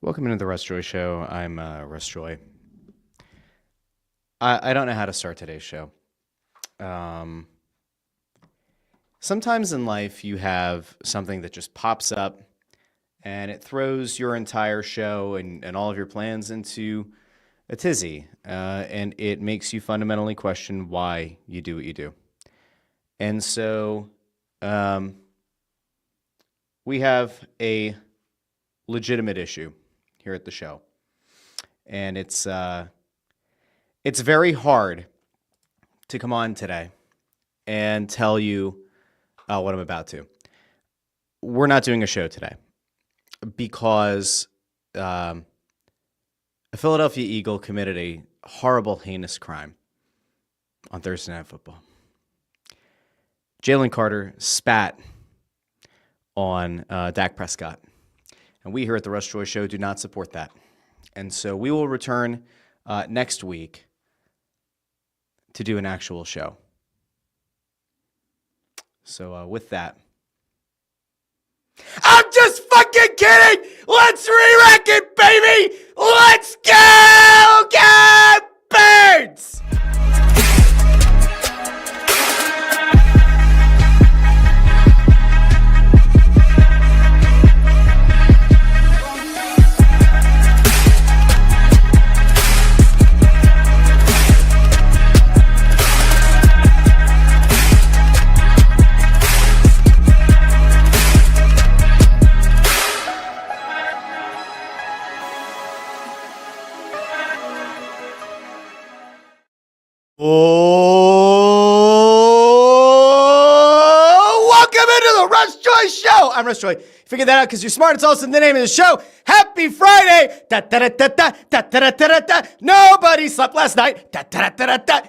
Welcome into the Russ Joy Show. I'm Russ Joy. I don't know how to start today's show. Sometimes in life you have something that just pops up and it throws your entire show and all of your plans into a tizzy. And it makes you fundamentally question why you do what you do. And so we have a legitimate issue here at the show. And it's very hard to come on today and tell you what I'm about to. We're not doing a show today because a Philadelphia Eagle committed a horrible, heinous crime on Thursday Night Football. Jalen Carter spat on Dak Prescott. And we here at the Russ Joy Show do not support that. And so we will return next week to do an actual show. So with that, I'm just fucking kidding! Let's re-rack it, baby! Let's go, Birds! Oh, welcome into the Russ Joy Show. I'm Russ Joy. Figured that out because you're smart. It's also the name of the show. Happy Friday. Da, da, da, da, da, da, da, da, da, da. Nobody slept last night. Da, da, da, da, da,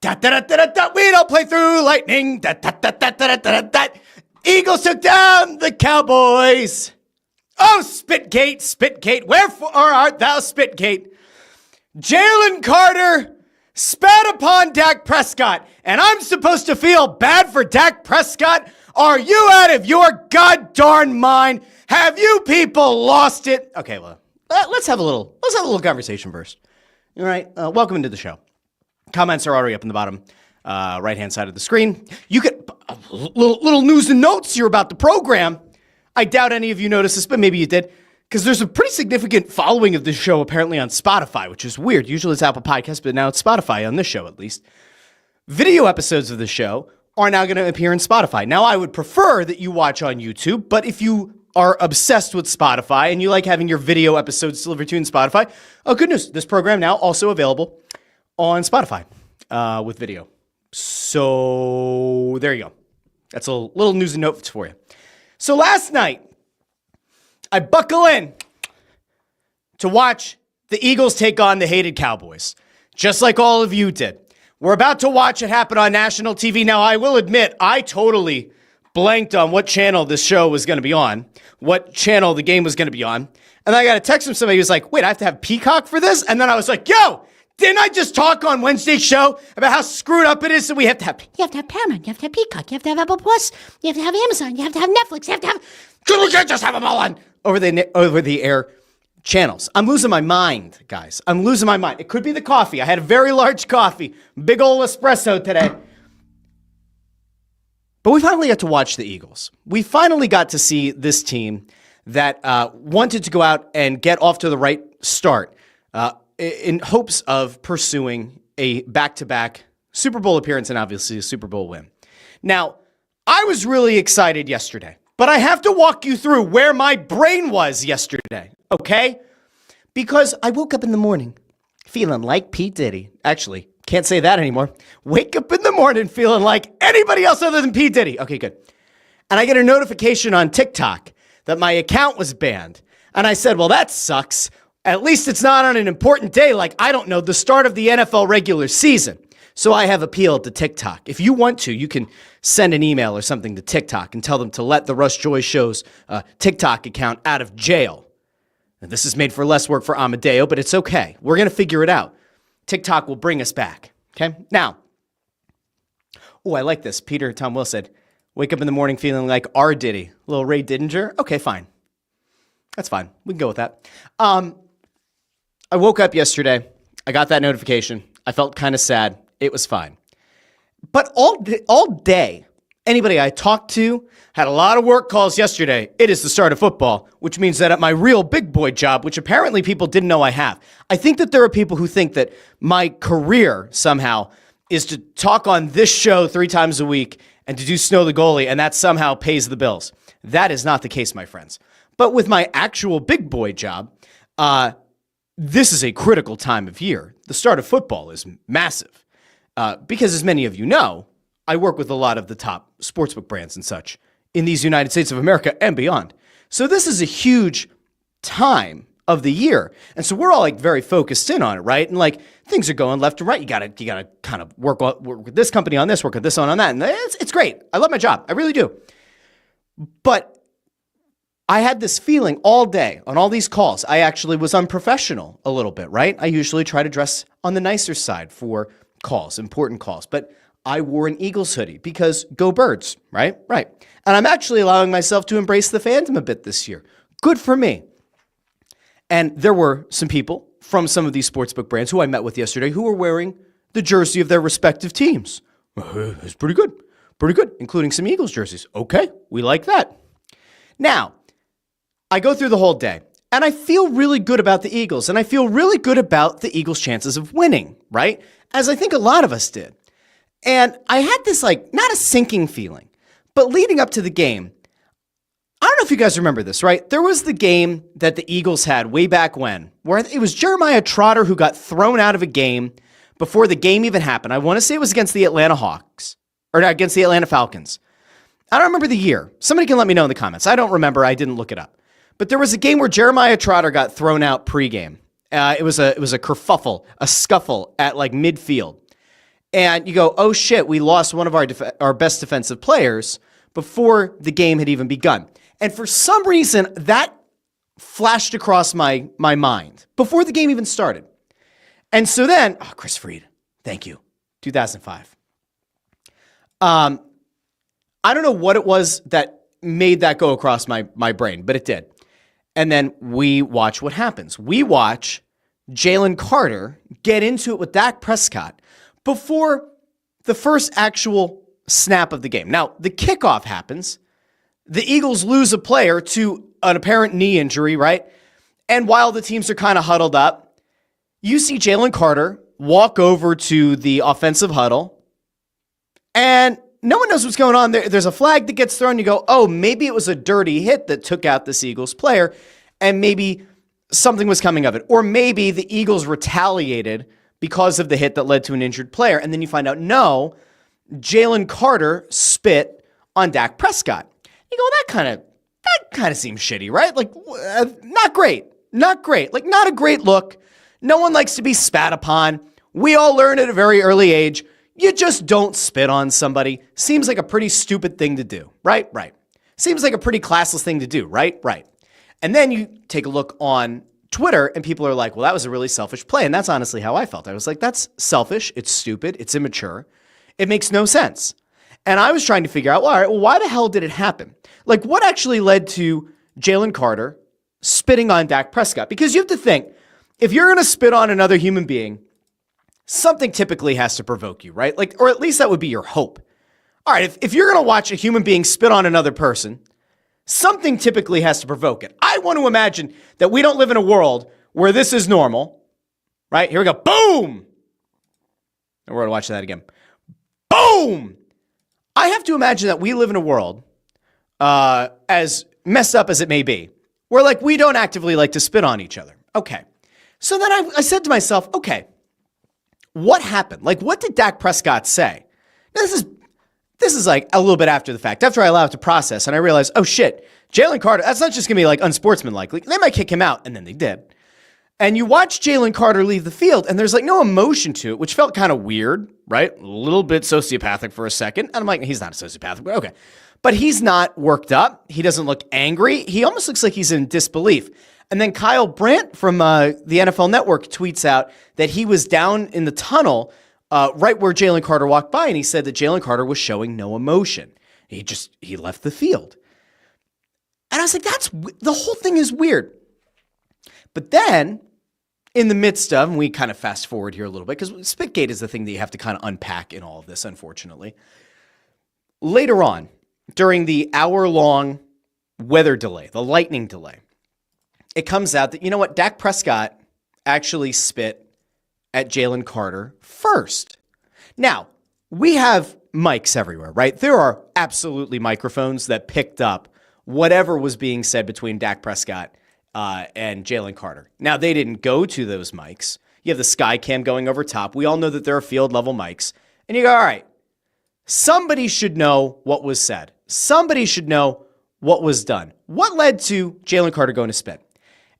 da, da, da, da, da. We don't play through lightning. Da, da, da, da, da, da, da. Eagles took down the Cowboys. Oh, SpitGate, SpitGate. Wherefore art thou, SpitGate? Jalen Carter spat upon Dak Prescott, and I'm supposed to feel bad for Dak Prescott? Are you out of your god-darn mind? Have you people lost it? Okay, well, let's have a little conversation first. All right, welcome into the show. Comments are already up in the bottom right-hand side of the screen. You get little news and notes here about the program. I doubt any of you noticed this, but maybe you did. Because there's a pretty significant following of this show apparently on Spotify, which is weird. Usually it's Apple Podcasts, but now it's Spotify on this show at least. Video episodes of the show are now going to appear in Spotify. Now, I would prefer that you watch on YouTube, but if you are obsessed with Spotify and you like having your video episodes delivered to you in Spotify, oh, good news. This program now also available on Spotify with video. So there you go. That's a little news and notes for you. So last night, I buckle in to watch the Eagles take on the hated Cowboys, just like all of you did. We're about to watch it happen on national TV. Now, I will admit, I totally blanked on what channel this show was going to be on, what channel the game was going to be on. And I got a text from somebody who was like, wait, I have to have Peacock for this? And then I was like, yo, didn't I just talk on Wednesday's show about how screwed up it is that we have to have... You have to have Paramount, you have to have Peacock, you have to have Apple Plus, you have to have Amazon, you have to have Netflix, you have to have... We can't just have them all on over the air channels. I'm losing my mind, guys. I'm losing my mind. It could be the coffee. I had a very large coffee, big old espresso today. But we finally got to watch the Eagles. We finally got to see this team that wanted to go out and get off to the right start in hopes of pursuing a back-to-back Super Bowl appearance and obviously a Super Bowl win. Now, I was really excited yesterday. But I have to walk you through where my brain was yesterday, okay? Because I woke up in the morning feeling like P. Diddy. Actually, can't say that anymore. Wake up in the morning feeling like anybody else other than P. Diddy. Okay, good. And I get a notification on TikTok that my account was banned. And I said, well, that sucks. At least it's not on an important day like, I don't know, the start of the NFL regular season. So I have appealed to TikTok. If you want to, you can send an email or something to TikTok and tell them to let the Russ Joy Show's TikTok account out of jail. And this is made for less work for Amadeo, but it's okay. We're going to figure it out. TikTok will bring us back. Okay? Now, I like this. Peter Tom Will said, wake up in the morning feeling like R. Diddy. Little Ray Didinger. Okay, fine. That's fine. We can go with that. I woke up yesterday. I got that notification. I felt kind of sad. It was fine. But all day, anybody I talked to had a lot of work calls yesterday. It is the start of football, which means that at my real big boy job, which apparently people didn't know I have, I think that there are people who think that my career somehow is to talk on this show 3 times a week and to do Snow the Goalie, and that somehow pays the bills. That is not the case, my friends. But with my actual big boy job, this is a critical time of year. The start of football is massive because, as many of you know, I work with a lot of the top sportsbook brands and such in these United States of America and beyond. So this is a huge time of the year. And so we're all like very focused in on it, right? And like things are going left to right. You gotta kind of work with this company on this, work with this on that. And it's great. I love my job. I really do. But I had this feeling all day on all these calls. I actually was unprofessional a little bit, right? I usually try to dress on the nicer side for calls, important calls. But I wore an Eagles hoodie because go Birds, right? Right. And I'm actually allowing myself to embrace the fandom a bit this year. Good for me. And there were some people from some of these sportsbook brands who I met with yesterday who were wearing the jersey of their respective teams. It's pretty good, including some Eagles jerseys. Okay, we like that. Now, I go through the whole day, and I feel really good about the Eagles, and I feel really good about the Eagles' chances of winning, right? As I think a lot of us did. And I had this, like, not a sinking feeling, but leading up to the game, I don't know if you guys remember this, right? There was the game that the Eagles had way back when, where it was Jeremiah Trotter who got thrown out of a game before the game even happened. I want to say it was against the Atlanta Hawks, or not, against the Atlanta Falcons. I don't remember the year. Somebody can let me know in the comments. I don't remember. I didn't look it up. But there was a game where Jeremiah Trotter got thrown out pregame. It was a kerfuffle, a scuffle at like midfield. And you go, oh shit, we lost one of our best defensive players before the game had even begun. And for some reason, that flashed across my mind before the game even started. And so then, Chris Freed, thank you, 2005. I don't know what it was that made that go across my brain, but it did. And then we watch what happens. We watch Jalen Carter get into it with Dak Prescott before the first actual snap of the game. Now, the kickoff happens. The Eagles lose a player to an apparent knee injury, right? And while the teams are kind of huddled up, you see Jalen Carter walk over to the offensive huddle, and no one knows what's going on. There's a flag that gets thrown. You go, oh, maybe it was a dirty hit that took out this Eagles player, and maybe something was coming of it. Or maybe the Eagles retaliated because of the hit that led to an injured player. And then you find out, no, Jalen Carter spit on Dak Prescott. You go, that kind of seems shitty, right? Like, not great. Like, not a great look. No one likes to be spat upon. We all learn at a very early age, you just don't spit on somebody. Seems like a pretty stupid thing to do, right? Right. Seems like a pretty classless thing to do, right? Right. And then you take a look on Twitter and people are like, well, that was a really selfish play. And that's honestly how I felt. I was like, that's selfish. It's stupid. It's immature. It makes no sense. And I was trying to figure out, well, all right, well, why the hell did it happen? Like, what actually led to Jalen Carter spitting on Dak Prescott? Because you have to think, if you're going to spit on another human being, something typically has to provoke you, right? Like, or at least that would be your hope. All right, if you're going to watch a human being spit on another person, something typically has to provoke it. I want to imagine that we don't live in a world where this is normal, right? Here we go. Boom! And we're going to watch that again. Boom! I have to imagine that we live in a world, as messed up as it may be, where like we don't actively like to spit on each other. Okay. So then I said to myself, okay, what happened? Like, what did Dak Prescott say? Now, this is like a little bit after the fact, after I allowed it to process, and I realized, oh shit, Jalen Carter, that's not just going to be like unsportsmanlike. Like, they might kick him out, and then they did. And you watch Jalen Carter leave the field, and there's like no emotion to it, which felt kind of weird, right? A little bit sociopathic for a second. And I'm like, he's not a sociopathic, but okay. But he's not worked up. He doesn't look angry. He almost looks like he's in disbelief. And then Kyle Brandt from the NFL Network tweets out that he was down in the tunnel right where Jalen Carter walked by, and he said that Jalen Carter was showing no emotion. He left the field. And was like, the whole thing is weird. But then, in the midst of, and we kind of fast forward here a little bit, because SpitGate is the thing that you have to kind of unpack in all of this, unfortunately. Later on, during the hour-long weather delay, the lightning delay, it comes out that, you know what, Dak Prescott actually spit at Jalen Carter first. Now, we have mics everywhere, right? There are absolutely microphones that picked up whatever was being said between Dak Prescott and Jalen Carter. Now, they didn't go to those mics. You have the sky cam going over top. We all know that there are field level mics. And you go, all right, somebody should know what was said. Somebody should know what was done. What led to Jalen Carter going to spit?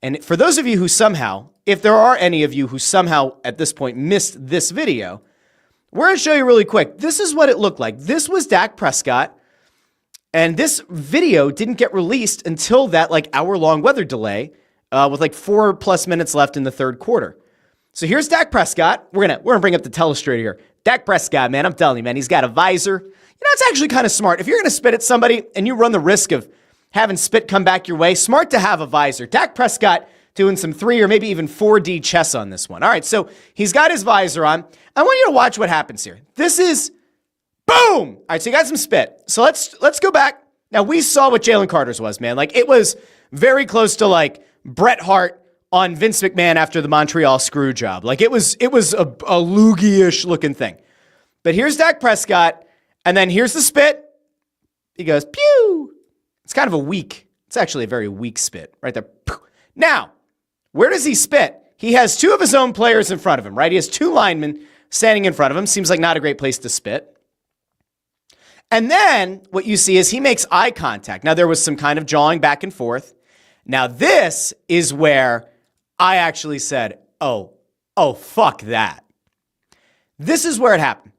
And for those of you who somehow, if there are any of you who somehow at this point missed this video, we're going to show you really quick. This is what it looked like. This was Dak Prescott. And this video didn't get released until that hour-long weather delay with 4+ minutes left in the third quarter. So here's Dak Prescott. We're gonna bring up the telestrator here. Dak Prescott, man, I'm telling you, man, he's got a visor. You know, it's actually kind of smart. If you're going to spit at somebody and you run the risk of having spit come back your way, smart to have a visor. Dak Prescott doing some 3 or maybe even 4D chess on this one. All right, so he's got his visor on. I want you to watch what happens here. This is boom. All right, so you got some spit. So let's go back. Now, we saw what Jalen Carter's was, man. It was very close to Bret Hart on Vince McMahon after the Montreal screw job. It was a loogie-ish looking thing. But here's Dak Prescott, and then here's the spit. He goes, pew. It's kind of it's actually a very weak spit right there. Now, where does he spit? He has 2 of his own players in front of him, right? He has 2 linemen standing in front of him. Seems like not a great place to spit. And then what you see is he makes eye contact. Now, there was some kind of jawing back and forth. Now, this is where I actually said, oh, fuck that. This is where it happened.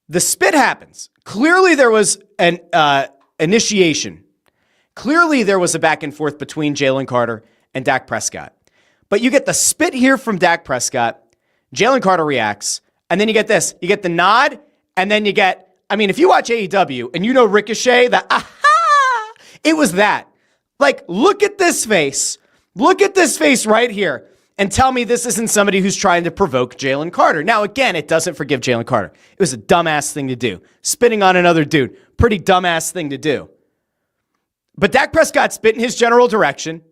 The spit happens. Clearly, there was an initiation. Clearly, there was a back and forth between Jalen Carter and Dak Prescott. But you get the spit here from Dak Prescott. Jalen Carter reacts. And then you get this. You get the nod. And then you get, if you watch AEW and you know Ricochet, it was that. Look at this face. Look at this face right here. And tell me this isn't somebody who's trying to provoke Jalen Carter. Now, again, it doesn't forgive Jalen Carter. It was a dumbass thing to do. Spitting on another dude. Pretty dumbass thing to do. But Dak Prescott spit in his general direction.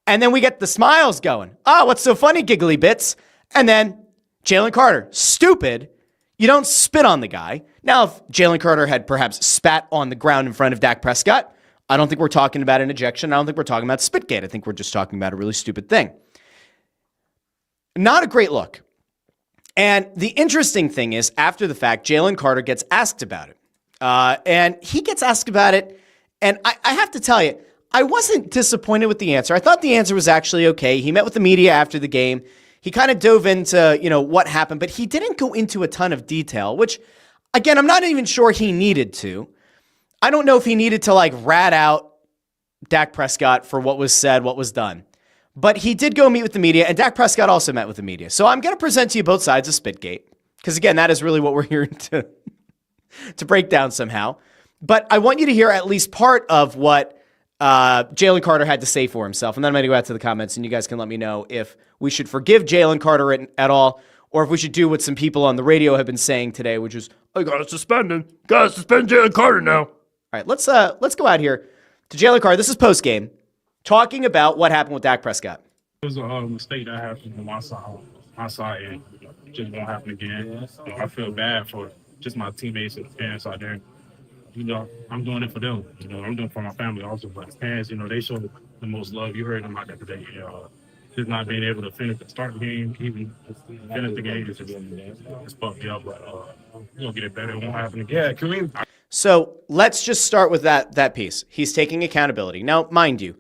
And then we get the smiles going. Oh, what's so funny, giggly bits? And then Jalen Carter, stupid. You don't spit on the guy. Now, if Jalen Carter had perhaps spat on the ground in front of Dak Prescott, I don't think we're talking about an ejection. I don't think we're talking about SpitGate. I think we're just talking about a really stupid thing. Not a great look. And the interesting thing is, after the fact, Jalen Carter gets asked about it. And he gets asked about it. And I have to tell you, I wasn't disappointed with the answer. I thought the answer was actually okay. He met with the media after the game. He kind of dove into, what happened, but he didn't go into a ton of detail, which, again, I'm not even sure he needed to. I don't know if he needed to, rat out Dak Prescott for what was said, what was done. But he did go meet with the media, and Dak Prescott also met with the media. So I'm going to present to you both sides of SpitGate, because, again, that is really what we're here to break down somehow. But I want you to hear at least part of what Jalen Carter had to say for himself. And then I'm going to go out to the comments, and you guys can let me know if we should forgive Jalen Carter at all, or if we should do what some people on the radio have been saying today, which is, I got to suspend him. Got to suspend Jalen Carter now. All right, let's go out here to Jalen Carter. This is post-game, talking about what happened with Dak Prescott. It was a mistake that happened on my side, and just won't happen again. I feel bad for just my teammates and parents out there. I'm doing it for them. I'm doing it for my family also. But the parents, they show the most love. You heard them out there today. Just not being able to start the game, even finish the game, it's fucked me up. But we'll get it better. It won't happen again. Yeah, So let's just start with that piece. He's taking accountability. Now, mind you,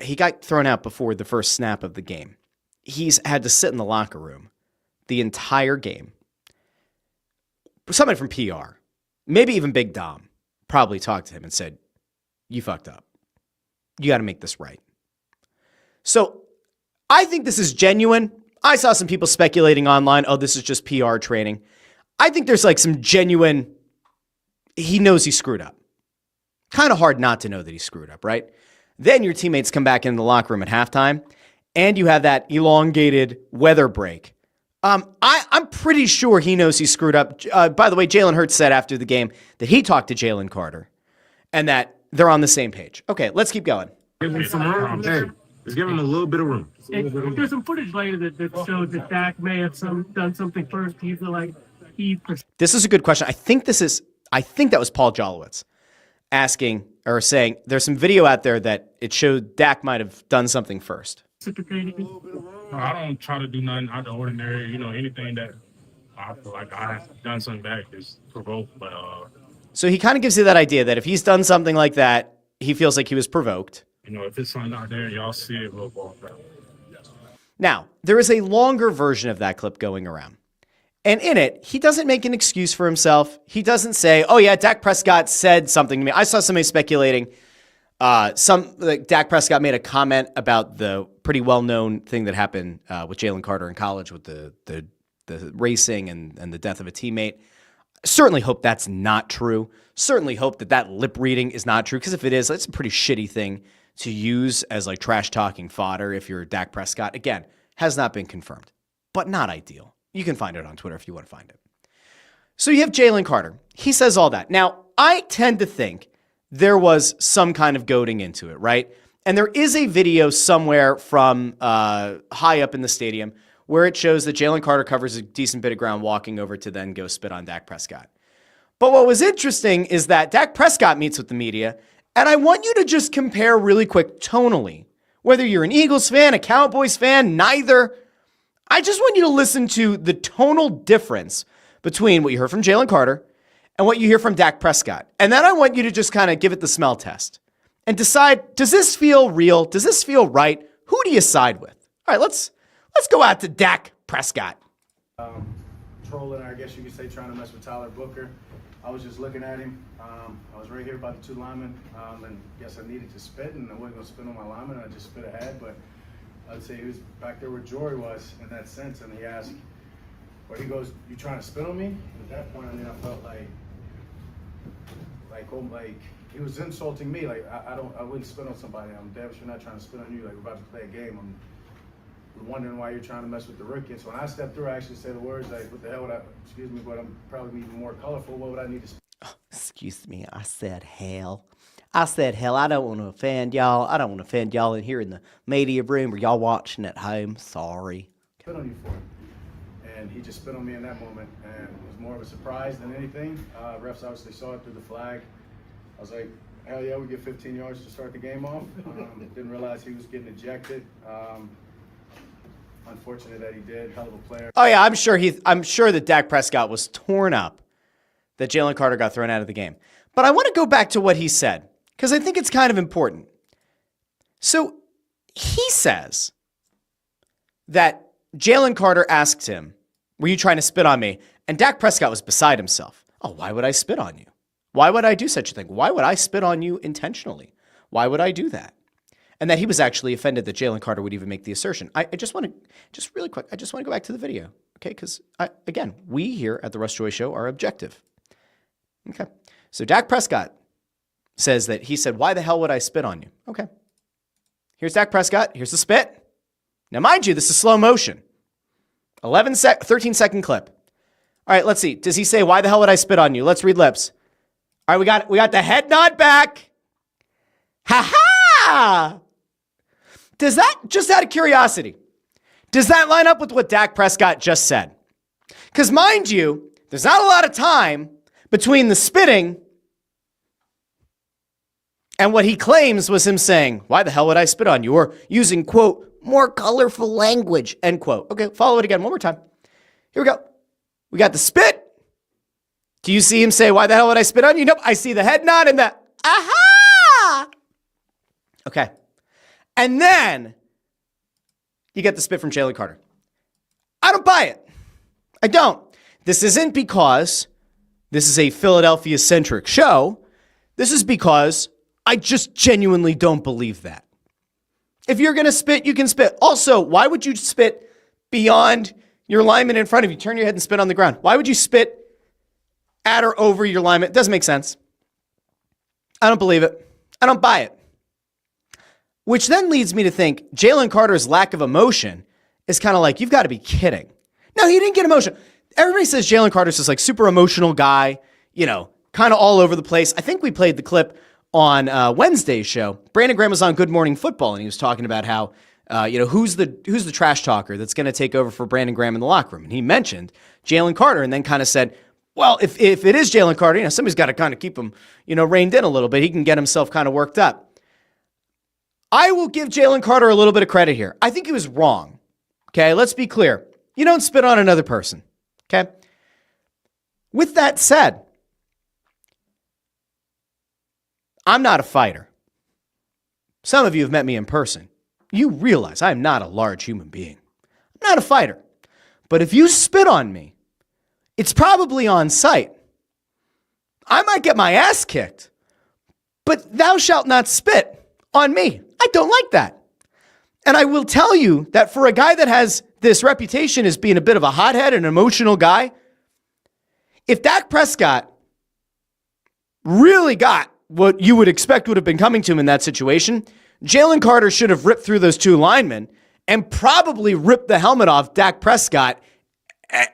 he got thrown out before the first snap of the game. He's had to sit in the locker room the entire game. Somebody from PR, maybe even Big Dom, probably talked to him and said, you fucked up. You got to make this right. So I think this is genuine. I saw some people speculating online, oh, this is just PR training. I think there's some genuine, he knows he screwed up. kind of hard not to know that he screwed up, right? Then your teammates come back in the locker room at halftime, and you have that elongated weather break. I'm pretty sure he knows he screwed up. By the way, Jalen Hurts said after the game that he talked to Jalen Carter and that they're on the same page. Okay, let's keep going. Give him some room. Hey, just give him a little bit of room. There's some footage later that showed that Dak may have done something first. Do you feel like This is a good question. I think that was Paul Jolowitz asking or saying there's some video out there that it showed Dak might have done something first. I don't try to do nothing out of the ordinary. Anything that I feel like I have done something back is provoked. But so he kind of gives you that idea that if he's done something like that, he feels like he was provoked. if it's something out there, y'all see it, we'll go back. Now, there is a longer version of that clip going around. And in it, he doesn't make an excuse for himself. He doesn't say, oh yeah, Dak Prescott said something to me. I saw somebody speculating Dak Prescott made a comment about the pretty well-known thing that happened with Jalen Carter in college with the racing and the death of a teammate. Certainly hope that's not true. Certainly hope that lip reading is not true, because if it is, that's a pretty shitty thing to use as like trash talking fodder if you're Dak Prescott. Again, has not been confirmed, but not ideal. You can find it on Twitter if you want to find it. So you have Jalen Carter. He says all that. Now, I tend to think there was some kind of goading into it, right? And there is a video somewhere from high up in the stadium where it shows that Jalen Carter covers a decent bit of ground walking over to then go spit on Dak Prescott. But what was interesting is that Dak Prescott meets with the media, and I want you to just compare really quick tonally, whether you're an Eagles fan, a Cowboys fan, neither. I just want you to listen to the tonal difference between what you heard from Jalen Carter and what you hear from Dak Prescott. And then I want you to just kind of give it the smell test and decide, does this feel real? Does this feel right? Who do you side with? All right, let's go out to Dak Prescott. Trolling, I guess you could say, trying to mess with Tyler Booker. I was just looking at him. I was right here about the two linemen, and guess I needed to spit, and I wasn't going to spit on my lineman. I just spit ahead, but I'd say he was back there where Jory was in that sense, and he asked, or he goes, "You trying to spit on me?" And at that point, I felt like he was insulting me. Like I wouldn't spit on somebody. I'm damn sure not trying to spit on you. Like we're about to play a game. I'm wondering why you're trying to mess with the rookie. So when I stepped through, I actually said the words like, "What the hell would I?" Excuse me, but I'm probably even more colorful. What would I need to? Excuse me, I said hell. I don't want to offend y'all. I don't want to offend y'all in here in the media room or y'all watching at home. Sorry. Spit on you for it. And he just spit on me in that moment, and it was more of a surprise than anything. Refs obviously saw it through the flag. I was like, hell yeah, we get 15 yards to start the game off. Didn't realize he was getting ejected. Unfortunate that he did. Hell of a player. Oh yeah, I'm sure that Dak Prescott was torn up that Jalen Carter got thrown out of the game. But I want to go back to what he said, because I think it's kind of important. So he says that Jalen Carter asked him, "Were you trying to spit on me?" And Dak Prescott was beside himself. "Oh, why would I spit on you? Why would I do such a thing? Why would I spit on you intentionally? Why would I do that?" And that he was actually offended that Jalen Carter would even make the assertion. I just want to go back to the video, okay? Because, again, we here at the Russ Joy Show are objective. Okay. So Dak Prescott says that he said, "Why the hell would I spit on you?" Okay. Here's Dak Prescott. Here's the spit. Now, mind you, this is slow motion. 13-second clip. All right, let's see. Does he say, "Why the hell would I spit on you"? Let's read lips. All right, we got the head nod back. Ha-ha! Does that, just out of curiosity, does that line up with what Dak Prescott just said? Because mind you, there's not a lot of time between the spitting and what he claims was him saying, "Why the hell would I spit on you?" Or using, quote, "more colorful language," end quote. Okay, follow it again one more time. Here we go. We got the spit. Do you see him say, "Why the hell would I spit on you"? Nope. I see the head nod and the aha. Okay. And then you get the spit from Jalen Carter. I don't buy it. I don't. This isn't because this is a Philadelphia-centric show. This is because I just genuinely don't believe that. If you're going to spit, you can spit. Also, why would you spit beyond your lineman in front of you? Turn your head and spit on the ground. Why would you spit at or over your lineman? It doesn't make sense. I don't believe it. I don't buy it. Which then leads me to think Jalen Carter's lack of emotion is kind of like, you've got to be kidding. No, he didn't get emotional. Everybody says Jalen Carter's this like super emotional guy, kind of all over the place. I think we played the clip on Wednesday's show. Brandon Graham was on Good Morning Football, and he was talking about how, who's the trash talker that's going to take over for Brandon Graham in the locker room. And he mentioned Jalen Carter and then kind of said, well, if it is Jalen Carter, somebody's got to kind of keep him, reined in a little bit. He can get himself kind of worked up. I will give Jalen Carter a little bit of credit here. I think he was wrong. Okay, let's be clear. You don't spit on another person. Okay? With that said, I'm not a fighter. Some of you have met me in person. You realize I'm not a large human being. I'm not a fighter. But if you spit on me, it's probably on sight. I might get my ass kicked, but thou shalt not spit on me. I don't like that. And I will tell you that for a guy that has this reputation as being a bit of a hothead and emotional guy, if Dak Prescott really got what you would expect would have been coming to him in that situation, Jalen Carter should have ripped through those two linemen and probably ripped the helmet off Dak Prescott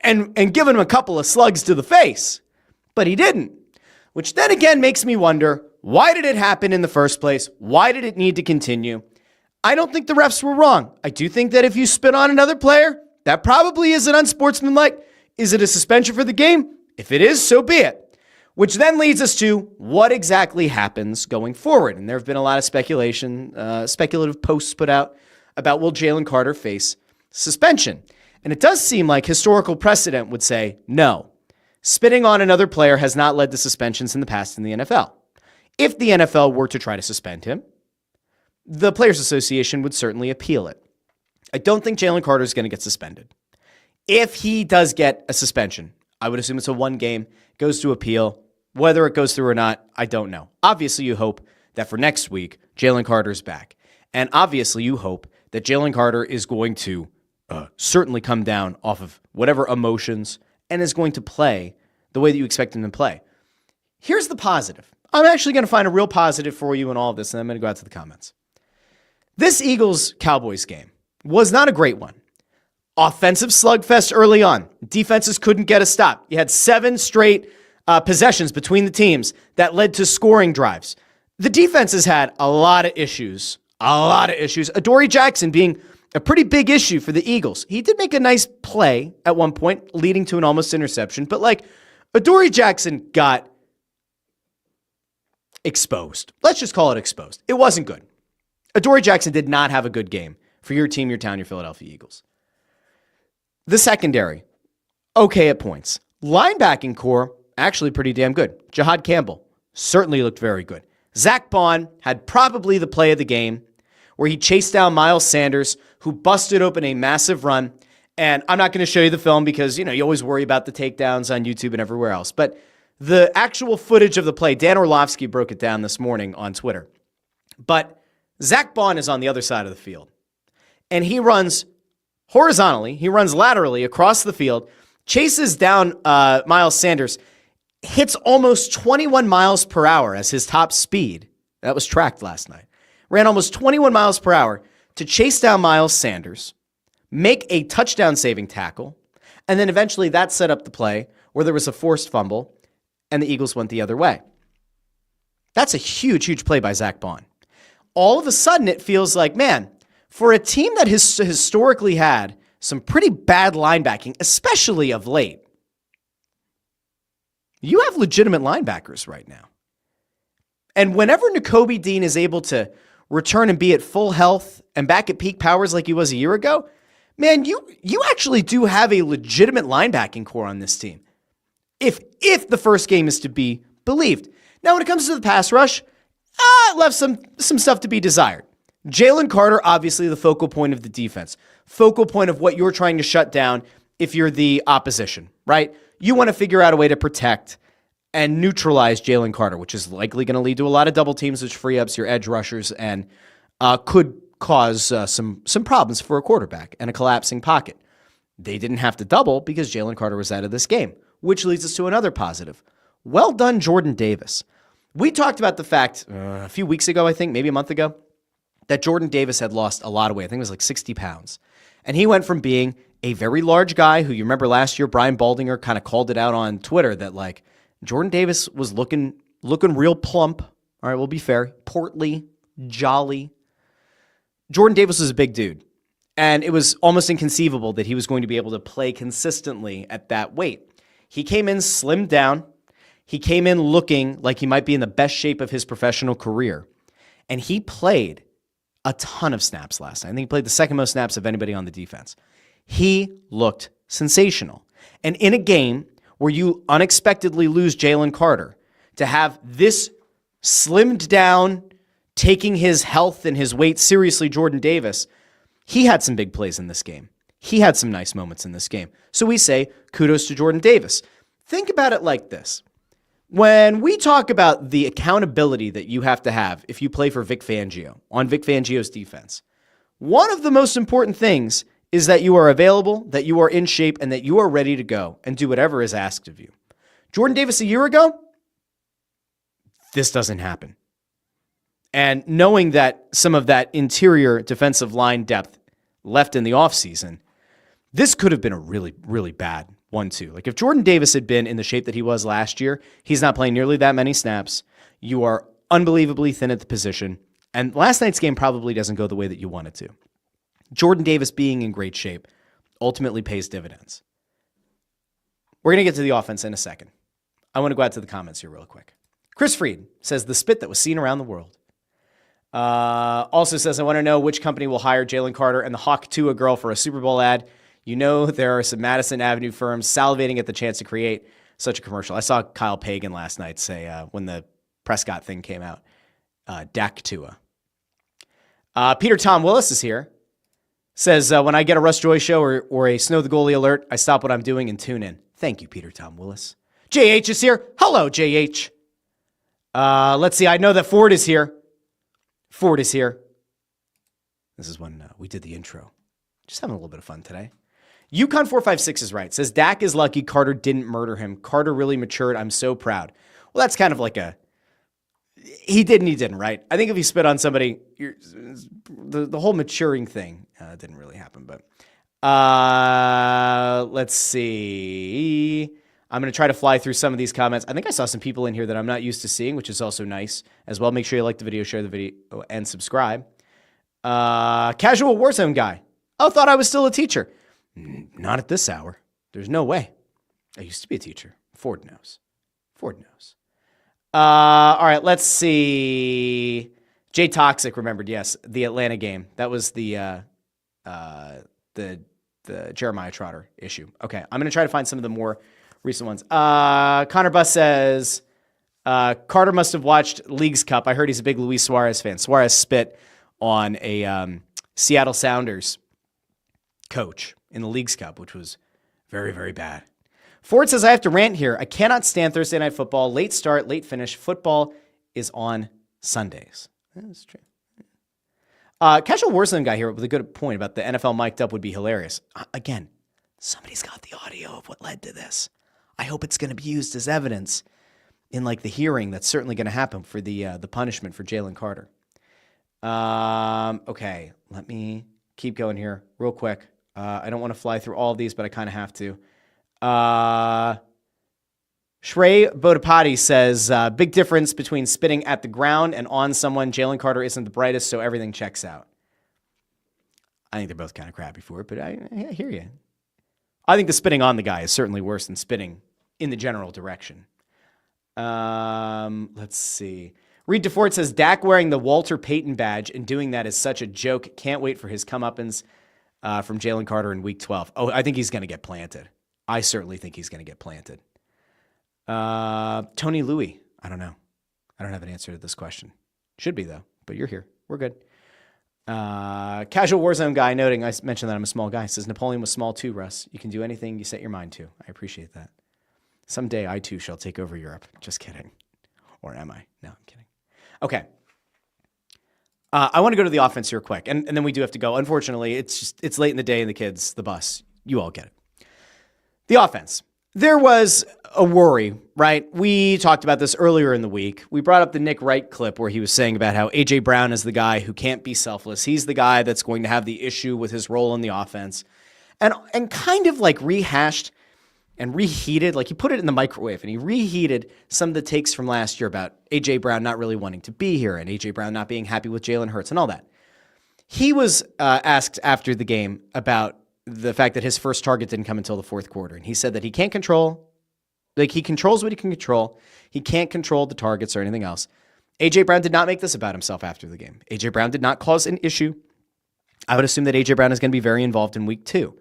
and given him a couple of slugs to the face. But he didn't, which then again makes me wonder, why did it happen in the first place? Why did it need to continue? I don't think the refs were wrong. I do think that if you spit on another player, that probably isn't unsportsmanlike. Is it a suspension for the game? If it is, so be it. Which then leads us to what exactly happens going forward. And there have been a lot of speculative posts put out about will Jalen Carter face suspension. And it does seem like historical precedent would say no. Spitting on another player has not led to suspensions in the past in the NFL. If the NFL were to try to suspend him, the Players Association would certainly appeal it. I don't think Jalen Carter is going to get suspended. If he does get a suspension, I would assume it's a one game, goes to appeal. Whether it goes through or not, I don't know. Obviously, you hope that for next week, Jalen Carter's back. And obviously, you hope that Jalen Carter is going to certainly come down off of whatever emotions and is going to play the way that you expect him to play. Here's the positive. I'm actually going to find a real positive for you in all of this, and I'm going to go out to the comments. This Eagles-Cowboys game was not a great one. Offensive slugfest early on. Defenses couldn't get a stop. You had 7 straight possessions between the teams that led to scoring drives. The defenses had a lot of issues. Adoree Jackson being a pretty big issue for the Eagles. He did make a nice play at one point, leading to an almost interception, but Adoree Jackson got exposed. Let's just call it exposed. It wasn't good. Adoree Jackson did not have a good game for your team, your town, your Philadelphia Eagles. The secondary, okay at points. Linebacking core, actually pretty damn good. Jihaad Campbell certainly looked very good. Zack Baun had probably the play of the game where he chased down Miles Sanders, who busted open a massive run. And I'm not going to show you the film because, you always worry about the takedowns on YouTube and everywhere else. But the actual footage of the play, Dan Orlovsky broke it down this morning on Twitter. But Zack Baun is on the other side of the field. And he runs horizontally, he runs laterally across the field, chases down Miles Sanders, hits almost 21 miles per hour as his top speed. That was tracked last night. Ran almost 21 miles per hour to chase down Miles Sanders, make a touchdown-saving tackle, and then eventually that set up the play where there was a forced fumble, and the Eagles went the other way. That's a huge, huge play by Zack Baun. All of a sudden, it feels like, man, for a team that has historically had some pretty bad linebacking, especially of late, you have legitimate linebackers right now. And whenever Nakobe Dean is able to return and be at full health and back at peak powers like he was a year ago, man, you actually do have a legitimate linebacking core on this team. If the first game is to be believed. Now, when it comes to the pass rush, it left some stuff to be desired. Jalen Carter, obviously the focal point of the defense. Focal point of what you're trying to shut down if you're the opposition, right? You want to figure out a way to protect and neutralize Jalen Carter, which is likely going to lead to a lot of double teams, which free up your edge rushers and could cause some problems for a quarterback and a collapsing pocket. They didn't have to double because Jalen Carter was out of this game, which leads us to another positive. Well done, Jordan Davis. We talked about the fact a few weeks ago, I think, maybe a month ago, that Jordan Davis had lost a lot of weight. I think it was like 60 pounds. And he went from being a very large guy who, you remember last year, Brian Baldinger kind of called it out on Twitter that like Jordan Davis was looking real plump. All right, we'll be fair. Portly, jolly. Jordan Davis was a big dude. And it was almost inconceivable that he was going to be able to play consistently at that weight. He came in slimmed down. He came in looking like he might be in the best shape of his professional career. And he played a ton of snaps last night. I think he played the second most snaps of anybody on the defense. He looked sensational. And in a game where you unexpectedly lose Jalen Carter, to have this slimmed down, taking his health and his weight seriously, Jordan Davis, he had some big plays in this game. He had some nice moments in this game. So we say kudos to Jordan Davis. Think about it like this. When we talk about the accountability that you have to have if you play for Vic Fangio, on Vic Fangio's defense, one of the most important things is that you are available, that you are in shape, and that you are ready to go and do whatever is asked of you. Jordan Davis a year ago, this doesn't happen. And knowing that some of that interior defensive line depth left in the offseason, this could have been a really, really bad 1-2. Like if Jordan Davis had been in the shape that he was last year, he's not playing nearly that many snaps. You are unbelievably thin at the position. And last night's game probably doesn't go the way that you want it to. Jordan Davis being in great shape ultimately pays dividends. We're going to get to the offense in a second. I want to go out to the comments here real quick. Chris Freed says the spit that was seen around the world. Also says, I want to know which company will hire Jalen Carter and the Hawk Tua girl for a Super Bowl ad. You know, there are some Madison Avenue firms salivating at the chance to create such a commercial. I saw Kyle Pagan last night say when the Prescott thing came out, Dak Tua. Peter Tom Willis is here. Says, when I get a Russ Joy Show or a Snow the Goalie alert, I stop what I'm doing and tune in. Thank you, Peter Tom Willis. JH is here. Hello, JH. Let's see. I know that Ford is here. Ford is here. This is when we did the intro. Just having a little bit of fun today. Yukon456 is right. Says, Dak is lucky Carter didn't murder him. Carter really matured. I'm so proud. Well, that's kind of like he did and he didn't, right? I think if you spit on somebody, the whole maturing thing didn't really happen. But let's see. I'm going to try to fly through some of these comments. I think I saw some people in here that I'm not used to seeing, which is also nice as well. Make sure you like the video, share the video, and subscribe. Casual Warzone guy. Oh, thought I was still a teacher. Not at this hour. There's no way. I used to be a teacher. Ford knows. Ford knows. All right, let's see. Jay Toxic remembered, yes, the Atlanta game. That was the Jeremiah Trotter issue. Okay, I'm going to try to find some of the more recent ones. Connor Buss says, Carter must have watched Leagues Cup. I heard he's a big Luis Suarez fan. Suarez spit on a Seattle Sounders coach in the Leagues Cup, which was very, very bad. Ford says, I have to rant here. I cannot stand Thursday Night Football. Late start, late finish. Football is on Sundays. That's true. Casual Warzone guy here with a good point about the NFL mic'd up would be hilarious. Again, somebody's got the audio of what led to this. I hope it's going to be used as evidence in like the hearing that's certainly going to happen for the punishment for Jalen Carter. Okay, let me keep going here real quick. I don't want to fly through all of these, but I kind of have to. Shrey Bodapati says, big difference between spitting at the ground and on someone. Jalen Carter isn't the brightest, so everything checks out. I think they're both kind of crappy for it, but I hear you. I think the spitting on the guy is certainly worse than spitting in the general direction. Let's see. Reed DeFort says, Dak wearing the Walter Payton badge and doing that is such a joke. Can't wait for his comeuppance from Jalen Carter in week 12. Oh, I think he's going to get planted. I certainly think he's going to get planted. Tony Louie. I don't know. I don't have an answer to this question. Should be, though, but you're here. We're good. Casual Warzone guy noting, I mentioned that I'm a small guy, says Napoleon was small too, Russ. You can do anything you set your mind to. I appreciate that. Someday I too shall take over Europe. Just kidding. Or am I? No, I'm kidding. Okay. I want to go to the offense here quick, and then we do have to go. Unfortunately, it's late in the day and the kids, the bus. You all get it. The offense. There was a worry, right? We talked about this earlier in the week. We brought up the Nick Wright clip where he was saying about how A.J. Brown is the guy who can't be selfless. He's the guy that's going to have the issue with his role in the offense. And kind of like rehashed and reheated, like he put it in the microwave and he reheated some of the takes from last year about A.J. Brown not really wanting to be here and A.J. Brown not being happy with Jalen Hurts and all that. He was asked after the game about the fact that his first target didn't come until the fourth quarter. And he said that he can't control, like he controls what he can control. He can't control the targets or anything else. A.J. Brown did not make this about himself after the game. A.J. Brown did not cause an issue. I would assume that A.J. Brown is going to be very involved in week 2.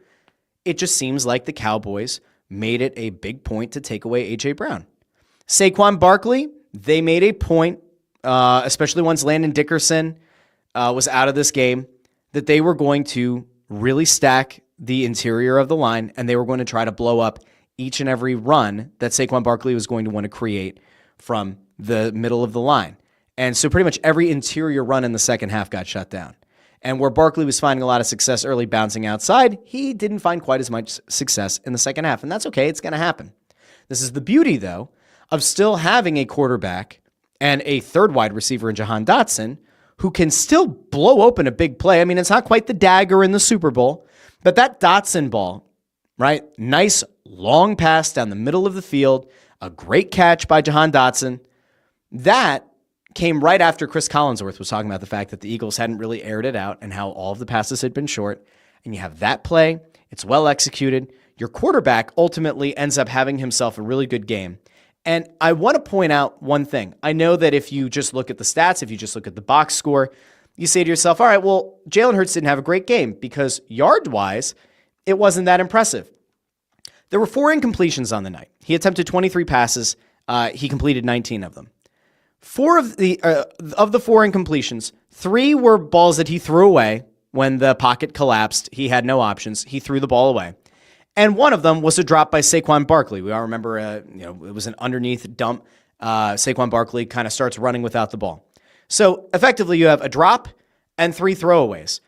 It just seems like the Cowboys made it a big point to take away A.J. Brown. Saquon Barkley, they made a point, especially once Landon Dickerson was out of this game, that they were going to really stack the interior of the line, and they were going to try to blow up each and every run that Saquon Barkley was going to want to create from the middle of the line. And so pretty much every interior run in the second half got shut down. And where Barkley was finding a lot of success early bouncing outside, he didn't find quite as much success in the second half. And that's okay. It's going to happen. This is the beauty, though, of still having a quarterback and a third wide receiver in Jihaad who can still blow open a big play. I mean, it's not quite the dagger in the Super Bowl, but that Dotson ball, right? Nice long pass down the middle of the field, a great catch by Jahan Dotson. That came right after Chris Collinsworth was talking about the fact that the Eagles hadn't really aired it out and how all of the passes had been short. And you have that play. It's well executed. Your quarterback ultimately ends up having himself a really good game. And I want to point out one thing. I know that if you just look at the stats, if you just look at the box score, you say to yourself, all right, well, Jalen Hurts didn't have a great game because yard-wise, it wasn't that impressive. There were 4 incompletions on the night. He attempted 23 passes. He completed 19 of them. 4 of the 4 incompletions, 3 were balls that he threw away when the pocket collapsed. He had no options. He threw the ball away. And one of them was a drop by Saquon Barkley. We all remember, it was an underneath dump. Saquon Barkley kind of starts running without the ball. So effectively, you have a drop and 3 throwaways.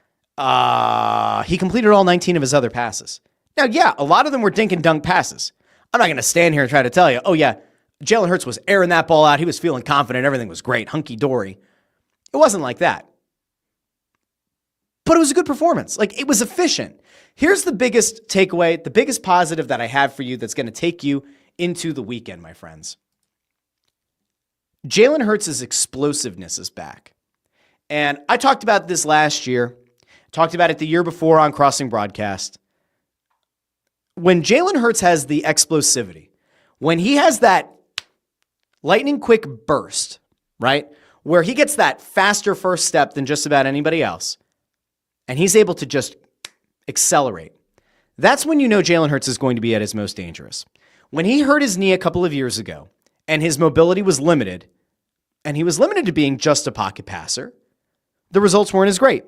He completed all 19 of his other passes. Now, yeah, a lot of them were dink and dunk passes. I'm not going to stand here and try to tell you, oh yeah, Jalen Hurts was airing that ball out. He was feeling confident. Everything was great, hunky-dory. It wasn't like that. But it was a good performance. Like, it was efficient. Here's the biggest takeaway, the biggest positive that I have for you that's going to take you into the weekend, my friends. Jalen Hurts' explosiveness is back. And I talked about this last year, talked about it the year before on Crossing Broadcast. When Jalen Hurts has the explosivity, when he has that lightning quick burst, right, where he gets that faster first step than just about anybody else, and he's able to just accelerate, that's when you know Jalen Hurts is going to be at his most dangerous. When he hurt his knee a couple of years ago, and his mobility was limited, and he was limited to being just a pocket passer, the results weren't as great.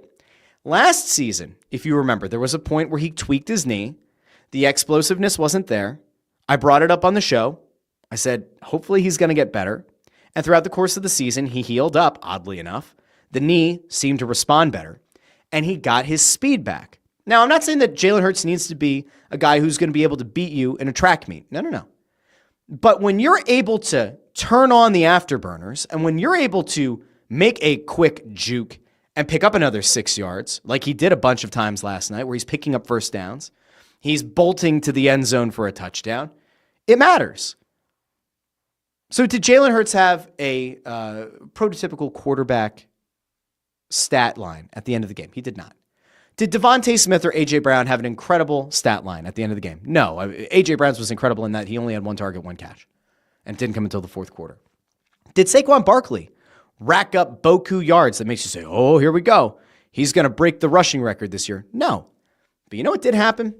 Last season, if you remember, there was a point where he tweaked his knee. The explosiveness wasn't there. I brought it up on the show. I said, hopefully he's going to get better. And throughout the course of the season, he healed up, oddly enough. The knee seemed to respond better, and he got his speed back. Now, I'm not saying that Jalen Hurts needs to be a guy who's going to be able to beat you in a track meet. No. But when you're able to turn on the afterburners, and when you're able to make a quick juke and pick up another 6 yards, like he did a bunch of times last night, where he's picking up first downs, he's bolting to the end zone for a touchdown, it matters. So did Jalen Hurts have a prototypical quarterback stat line at the end of the game? He did not. Did Devontae Smith or A.J. Brown have an incredible stat line at the end of the game? No. A.J. Brown's was incredible in that he only had 1 target, 1 catch, and didn't come until the fourth quarter. Did Saquon Barkley rack up Boku yards that makes you say, oh, here we go, he's going to break the rushing record this year? No. But you know what did happen?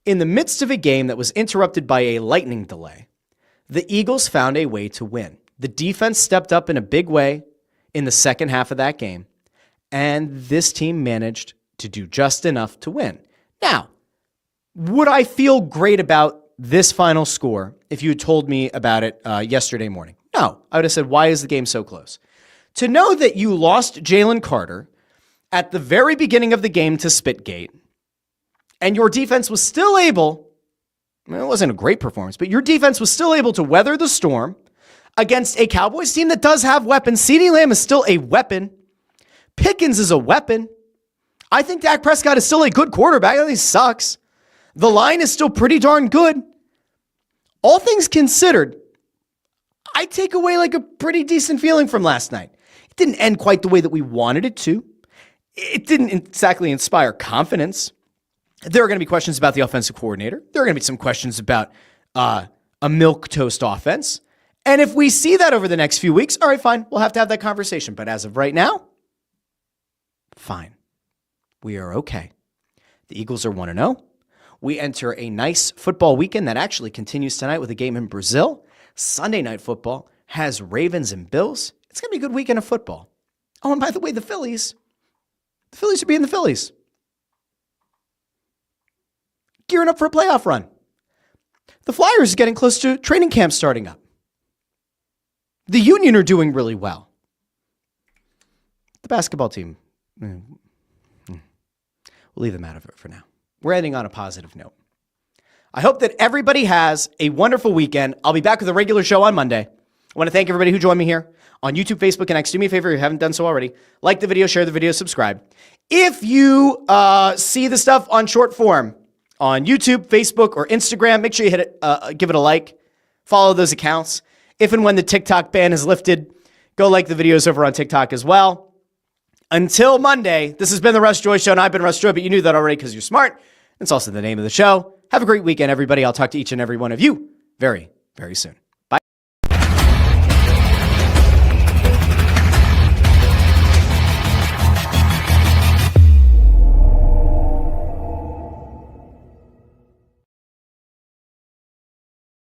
In the midst of a game that was interrupted by a lightning delay, the Eagles found a way to win. The defense stepped up in a big way in the second half of that game, and this team managed to do just enough to win. Now, would I feel great about this final score if you had told me about it yesterday morning? No. I would have said, why is the game so close? To know that you lost Jalen Carter at the very beginning of the game to SpitGate, and your defense was still able I mean, it wasn't a great performance, but your defense was still able to weather the storm against a Cowboys team that does have weapons. CeeDee Lamb is still a weapon. Pickens is a weapon. I think Dak Prescott is still a good quarterback. I think he sucks. The line is still pretty darn good. All things considered, I take away like a pretty decent feeling from last night. It didn't end quite the way that we wanted it to. It didn't exactly inspire confidence. There are going to be questions about the offensive coordinator. There are going to be some questions about a milquetoast offense. And if we see that over the next few weeks, all right, fine. We'll have to have that conversation. But as of right now, fine. We are okay. The Eagles are 1-0. We enter a nice football weekend that actually continues tonight with a game in Brazil. Sunday Night Football has Ravens and Bills. It's going to be a good weekend of football. Oh, and by the way, the Phillies are being the Phillies. Gearing up for a playoff run. The Flyers are getting close to training camp starting up. The Union are doing really well. The basketball team, we'll leave them out of it for now. We're ending on a positive note. I hope that everybody has a wonderful weekend. I'll be back with a regular show on Monday. I want to thank everybody who joined me here on YouTube, Facebook, and X. Do me a favor if you haven't done so already. Like the video, share the video, subscribe. If you see the stuff on short form on YouTube, Facebook, or Instagram, make sure you hit it, give it a like. Follow those accounts. If and when the TikTok ban is lifted, go like the videos over on TikTok as well. Until Monday, this has been the Russ Joy Show, and I've been Russ Joy, but you knew that already because you're smart. It's also the name of the show. Have a great weekend, everybody. I'll talk to each and every one of you very, very soon.